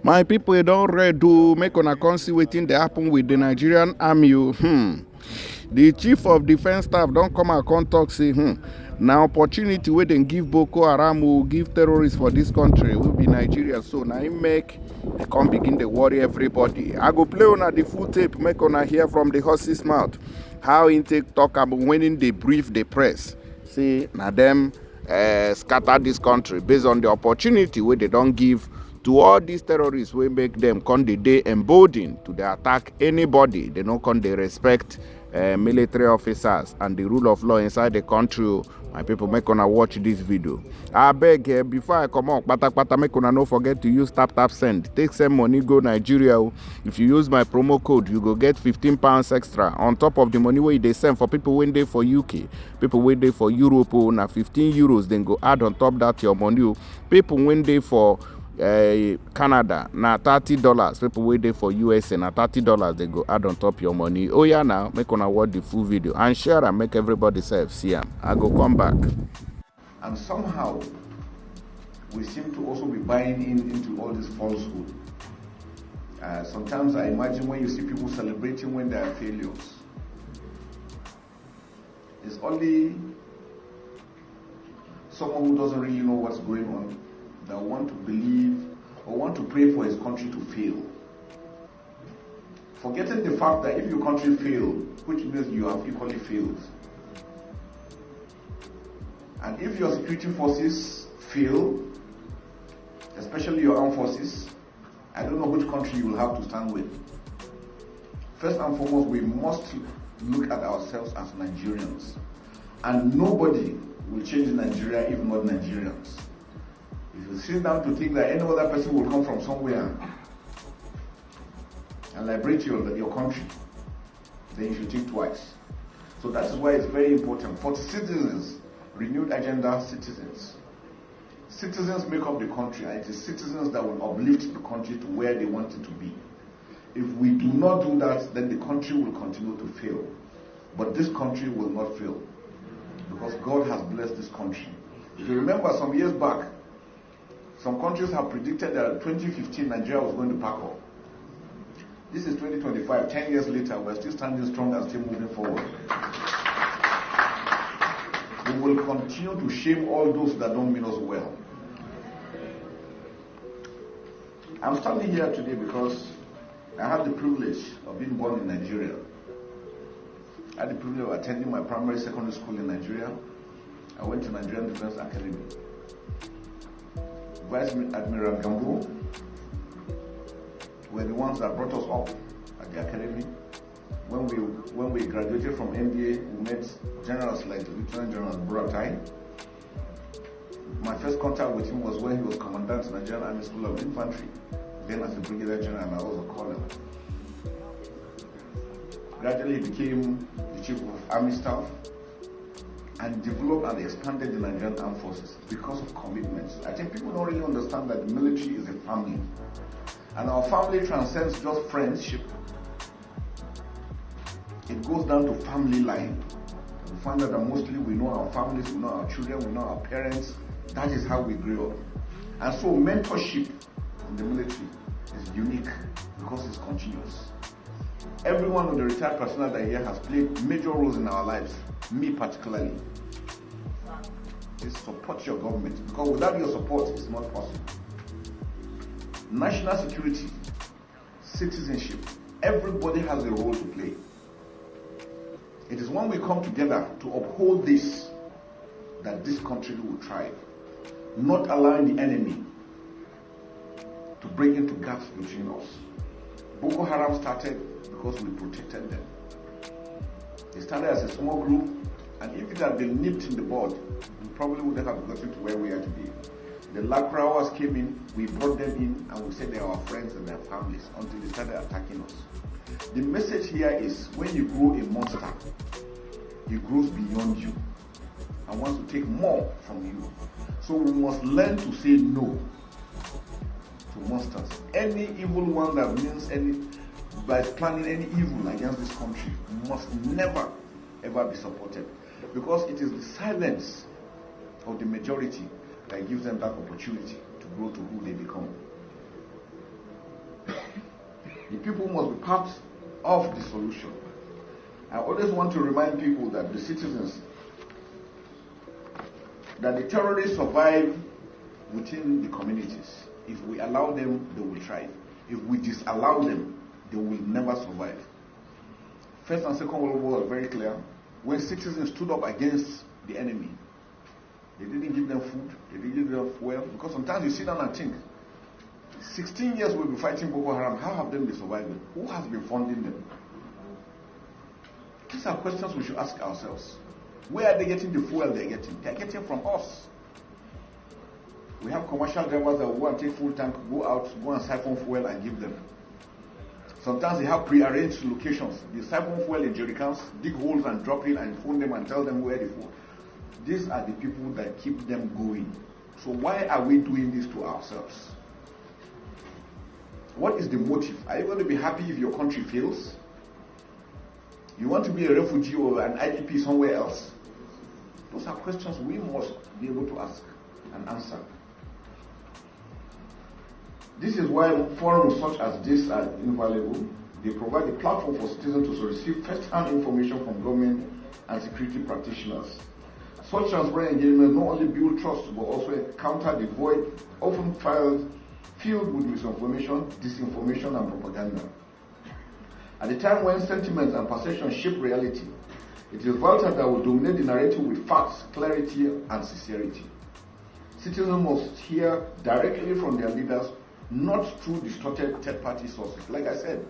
My people don't read to make on a see wetin dey happen with the Nigerian army. The chief of defense staff don't come and come talk say now opportunity wey dem give Bøkø Hàràm will give terrorists for this country will be Nigeria. So now im make they come begin to worry everybody. I go play on the full tape, make on hear from the horse's mouth how im take talk about when they brief the press. Say now them scatter this country based on the opportunity where they don't give to all these terrorists wey make them come the day emboldened to dey attack anybody. They no come dey respect military officers and the rule of law inside the country. My people, make una watch this video. I beg before I come on kpata make una no forget to use tap send. Take send money go Nigeria. If you use my promo code, you go get £15 extra on top of the money wey they send for people wey dey for UK, people wey dey for Europe. Na 15 euros then go add on top that your money. People wey dey for Canada na $30. People wey dey for USA na $30. They go add on top your money. Oh yeah, now make una watch the full video and share and make everybody self see am. I go come back. And somehow we seem to also be buying into all this falsehood. Sometimes I imagine when you see people celebrating when they are failures, it's only someone who doesn't really know what's going on that want to believe or want to pray for his country to fail. Forgetting the fact that if your country fails, which means you have equally failed. And if your security forces fail, especially your armed forces, I don't know which country you will have to stand with. First and foremost, we must look at ourselves as Nigerians. And nobody will change Nigeria if not Nigerians. If you sit down to think that any other person will come from somewhere and liberate your country, then you should think twice. So that is why it's very important for citizens, renewed agenda citizens. Citizens make up the country, and it is citizens that will uplift the country to where they want it to be. If we do not do that, then the country will continue to fail. But this country will not fail, because God has blessed this country. If you remember some years back, some countries have predicted that 2015 Nigeria was going to pack up. This is 2025, 10 years later, we're still standing strong and still moving forward. We will continue to shame all those that don't mean us well. I'm standing here today because I have the privilege of being born in Nigeria. I had the privilege of attending my primary secondary school in Nigeria. I went to Nigerian Defense Academy. Vice Admiral Gambo were the ones that brought us up at the academy. When we graduated from MBA, we met generals like Lieutenant General Buratai. My first contact with him was when he was commandant of Nigerian Army School of Infantry, then as a brigadier general, and I was a colonel. Gradually he became the chief of army staff and developed and expanded the Nigerian armed forces because of commitments. I think people don't really understand that the military is a family. And our family transcends just friendship. It goes down to family line. We find out that mostly we know our families, we know our children, we know our parents. That is how we grew up. And so mentorship in the military is unique because it's continuous. Every one of the retired personnel that here has played major roles in our lives, me particularly. Is support your government, because without your support, it's not possible. National security, citizenship, everybody has a role to play. It is when we come together to uphold this that this country will thrive, not allowing the enemy to break into gaps between us. Bøkø Hàràm started because we protected them. They started as a small group, and if it had been nipped in the bud, we probably wouldn't have gotten to where we are today. The Lakrawas came in, we brought them in, and we said they are our friends and their families until they started attacking us. The message here is, when you grow a monster, it grows beyond you and wants to take more from you. So we must learn to say no to monsters. Any evil one that means by planning any evil against this country must never ever be supported, because it is the silence of the majority that gives them that opportunity to grow to who they become. The people must be part of the solution. I always want to remind people that the citizens, that the terrorists survive within the communities. If we allow them, they will thrive. If we disallow them, they will never survive. First and Second World War are very clear. When citizens stood up against the enemy, they didn't give them food, they didn't give them fuel, because sometimes you sit down and think, 16 years we'll be fighting Bøkø Hàràm, how have they been surviving? Who has been funding them? These are questions we should ask ourselves. Where are they getting the fuel they're getting? They're getting from us. We have commercial drivers that will go and take full tank, go out, go and siphon fuel and give them. Sometimes they have pre-arranged locations. They siphon fuel in jerrycans, dig holes and drop it and phone them and tell them where they fuel. These are the people that keep them going. So why are we doing this to ourselves? What is the motive? Are you going to be happy if your country fails? You want to be a refugee or an IDP somewhere else? Those are questions we must be able to ask and answer. This is why forums such as this are invaluable. They provide a platform for citizens to receive first-hand information from government and security practitioners. Such transparent engagement not only build trust but also counter the void often filled with misinformation, disinformation, and propaganda. At the time when sentiment and perception shape reality, it is vital that we dominate the narrative with facts, clarity, and sincerity. Citizens must hear directly from their leaders, not through distorted third-party sources. Like I said,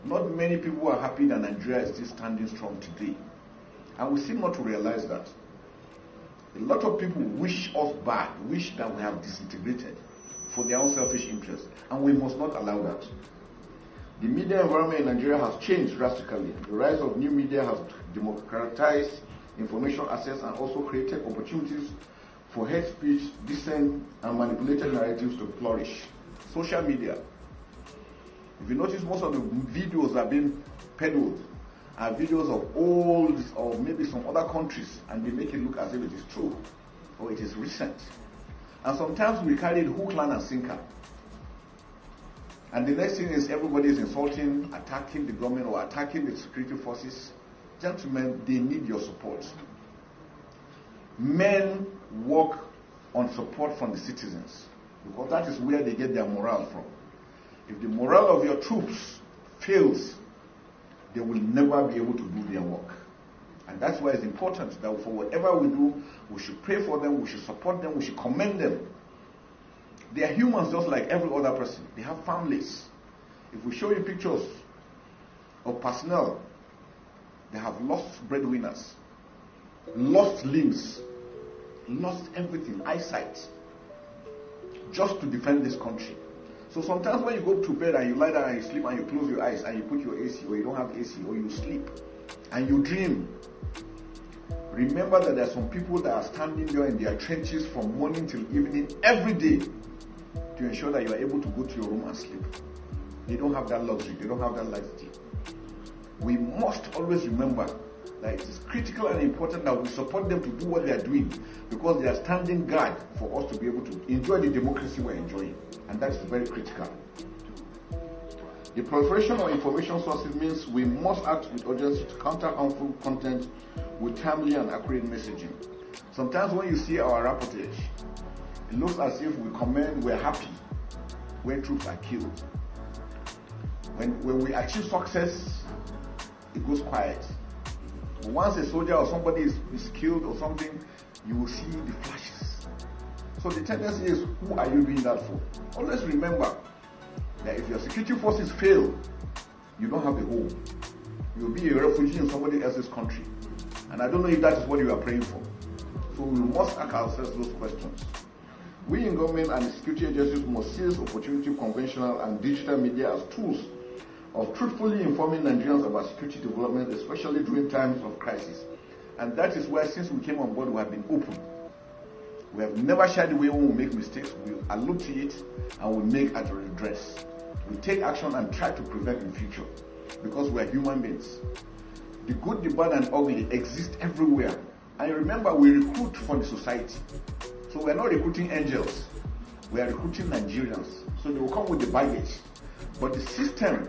not many people are happy that Nigeria is still standing strong today. And we seem not to realize that. A lot of people wish us bad, wish that we have disintegrated for their own selfish interests, and we must not allow that. The media environment in Nigeria has changed drastically. The rise of new media has democratized information access and also created opportunities for hate speech, dissent, and manipulated narratives to flourish. Social media. If you notice, most of the videos that are being peddled are videos of old or maybe some other countries, and they make it look as if it is true or it is recent. And sometimes we carry the hook, line, and sinker. And the next thing is everybody is insulting, attacking the government or attacking the security forces. Gentlemen, they need your support. Men work on support from the citizens because that is where they get their morale from. If the morale of your troops fails, they will never be able to do their work. And that's why it's important that for whatever we do, we should pray for them, we should support them, we should commend them. They are humans just like every other person. They have families. If we show you pictures of personnel, they have lost breadwinners, lost limbs, lost everything, eyesight, just to defend this country. So sometimes when you go to bed and you lie down and you sleep and you close your eyes and you put your AC or you don't have AC or you sleep and you dream, remember that there are some people that are standing there in their trenches from morning till evening every day to ensure that you are able to go to your room and sleep. They don't have that luxury, they don't have that luxury. We must always remember that it is critical and important that we support them to do what they are doing because they are standing guard for us to be able to enjoy the democracy we're enjoying. And that's very critical. The proliferation of information sources means we must act with urgency to counter harmful content with timely and accurate messaging. Sometimes when you see our reportage, it looks as if we commend, we're happy when troops are killed. When we achieve success, it goes quiet. But once a soldier or somebody is killed or something, you will see the flashes. So the tendency is, who are you doing that for? Always remember that if your security forces fail, you don't have a home. You'll be a refugee in somebody else's country. And I don't know if that is what you are praying for. So we must ask ourselves those questions. We in government and security agencies must seize opportunity conventional and digital media as tools of truthfully informing Nigerians about security development, especially during times of crisis. And that is why since we came on board, we have been open. We have never shied away when we make mistakes. We allude to it and we make a redress. We take action and try to prevent in future because we are human beings. The good, the bad, and ugly exist everywhere. And remember, we recruit for the society. So we are not recruiting angels. We are recruiting Nigerians. So they will come with the baggage. But the system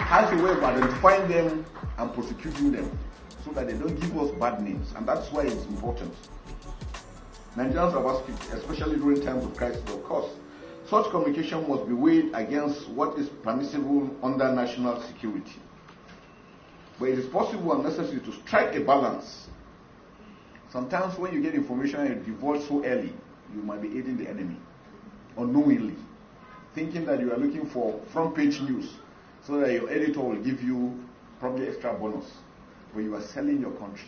has a way of identifying them and prosecuting them so that they don't give us bad names, and that's why it's important. Nigerians are about speaking, especially during times of crisis, of course. Such communication must be weighed against what is permissible under national security. But it is possible and necessary to strike a balance. Sometimes when you get information and you divulge so early, you might be aiding the enemy, unknowingly, thinking that you are looking for front page news so that your editor will give you probably extra bonus, but you are selling your country.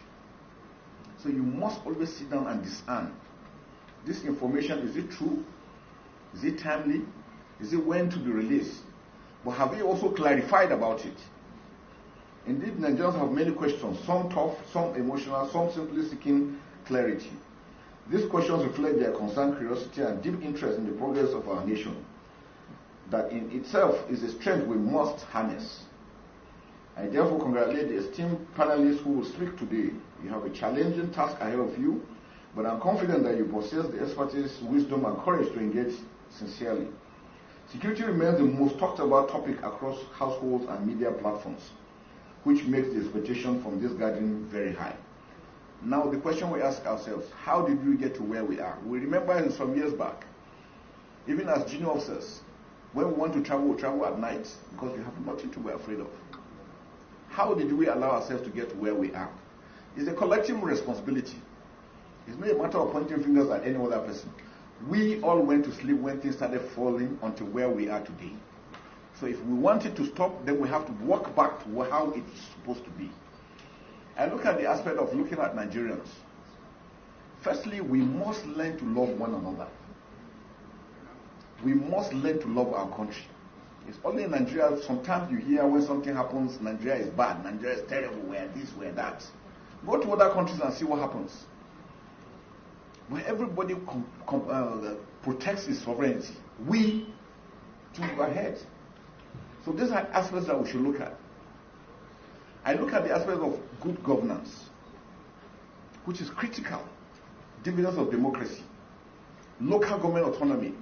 So you must always sit down and discern. This information, is it true? Is it timely? Is it when to be released? But have you also clarified about it? Indeed, Nigerians have many questions, some tough, some emotional, some simply seeking clarity. These questions reflect their concern, curiosity, and deep interest in the progress of our nation. That in itself is a strength we must harness. I therefore congratulate the esteemed panelists who will speak today. You have a challenging task ahead of you, but I'm confident that you possess the expertise, wisdom, and courage to engage sincerely. Security remains the most talked about topic across households and media platforms, which makes the expectation from this gathering very high. Now the question we ask ourselves, how did we get to where we are? We remember some years back, even as junior officers, when we want to travel, we travel at night because we have nothing to be afraid of. How did we allow ourselves to get to where we are? It's a collective responsibility. It's not a matter of pointing fingers at any other person. We all went to sleep when things started falling until where we are today. So if we want it to stop, then we have to walk back to how it's supposed to be. I look at the aspect of looking at Nigerians. Firstly, we must learn to love one another. We must learn to love our country. It's only in Nigeria, sometimes you hear when something happens, Nigeria is bad, Nigeria is terrible, we're this, we're that. Go to other countries and see what happens. Where everybody protects his sovereignty, we to go ahead. So these are aspects that we should look at. I look at the aspect of good governance, which is critical. Dividends of democracy, local government autonomy.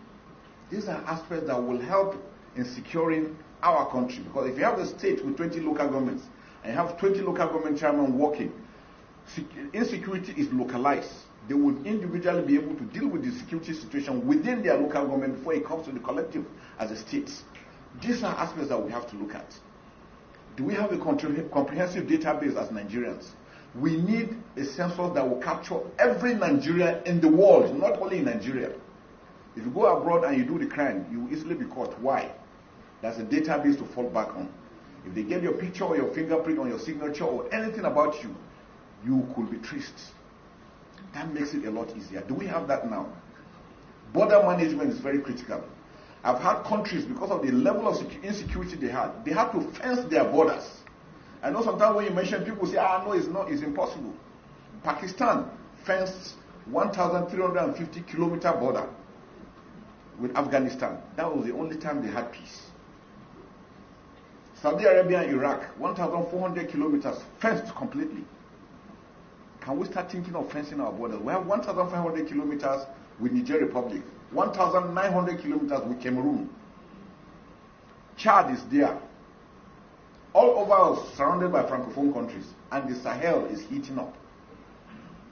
These are aspects that will help in securing our country. Because if you have a state with 20 local governments and you have 20 local government chairmen working, insecurity is localized. They would individually be able to deal with the security situation within their local government before it comes to the collective as a state. These are aspects that we have to look at. Do we have a comprehensive database as Nigerians? We need a census that will capture every Nigerian in the world, not only in Nigeria. If you go abroad and you do the crime, you will easily be caught. Why? There's a database to fall back on. If they get your picture or your fingerprint on your signature or anything about you, you could be traced. That makes it a lot easier. Do we have that now? Border management is very critical. I've had countries, because of the level of insecurity they had to fence their borders. I know sometimes when you mention, people say, no, it's impossible. Pakistan fenced 1,350 kilometer border with Afghanistan. That was the only time they had peace. Saudi Arabia and Iraq, 1,400 kilometers fenced completely. Can we start thinking of fencing our borders? We have 1,500 kilometers with Niger Republic, 1,900 kilometers with Cameroon. Chad is there. All over us, surrounded by Francophone countries, and the Sahel is heating up.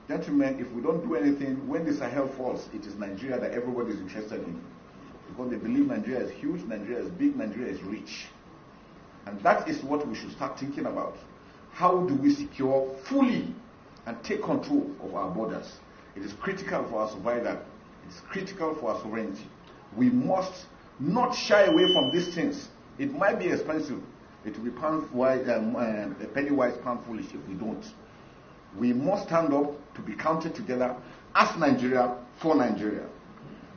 Gentlemen, if we don't do anything, when the Sahel falls, it is Nigeria that everybody is interested in. Because they believe Nigeria is huge, Nigeria is big, Nigeria is rich. And that is what we should start thinking about. How do we secure fully and take control of our borders? It is critical for our survival. It is critical for our sovereignty. We must not shy away from these things. It might be expensive. It will be a penny wise, pound foolish if we don't. We must stand up to be counted together as Nigeria for Nigeria.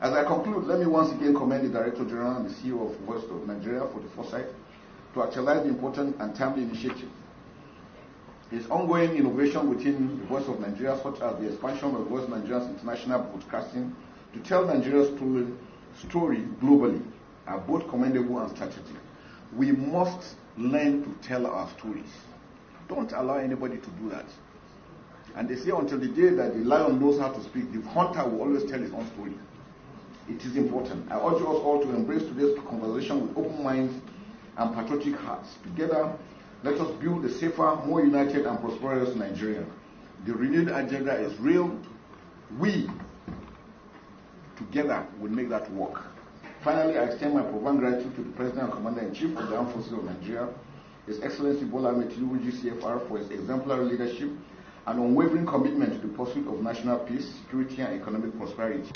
As I conclude, let me once again commend the Director General and the CEO of Voice of Nigeria for the foresight to actualize the important and timely initiative. His ongoing innovation within the Voice of Nigeria, such as the expansion of Voice of Nigeria's international broadcasting to tell Nigeria's story globally, are both commendable and strategic. We must learn to tell our stories. Don't allow anybody to do that. And they say until the day that the lion knows how to speak, the hunter will always tell his own story. It is important. I urge us all to embrace today's conversation with open minds and patriotic hearts. Together, let us build a safer, more united and prosperous Nigeria. The renewed agenda is real. We, together, will make that work. Finally, I extend my profound gratitude to the President and Commander-in-Chief of the Armed Forces of Nigeria, His Excellency Bola Ahmed Tinubu, GCFR, for his exemplary leadership and unwavering commitment to the pursuit of national peace, security, and economic prosperity.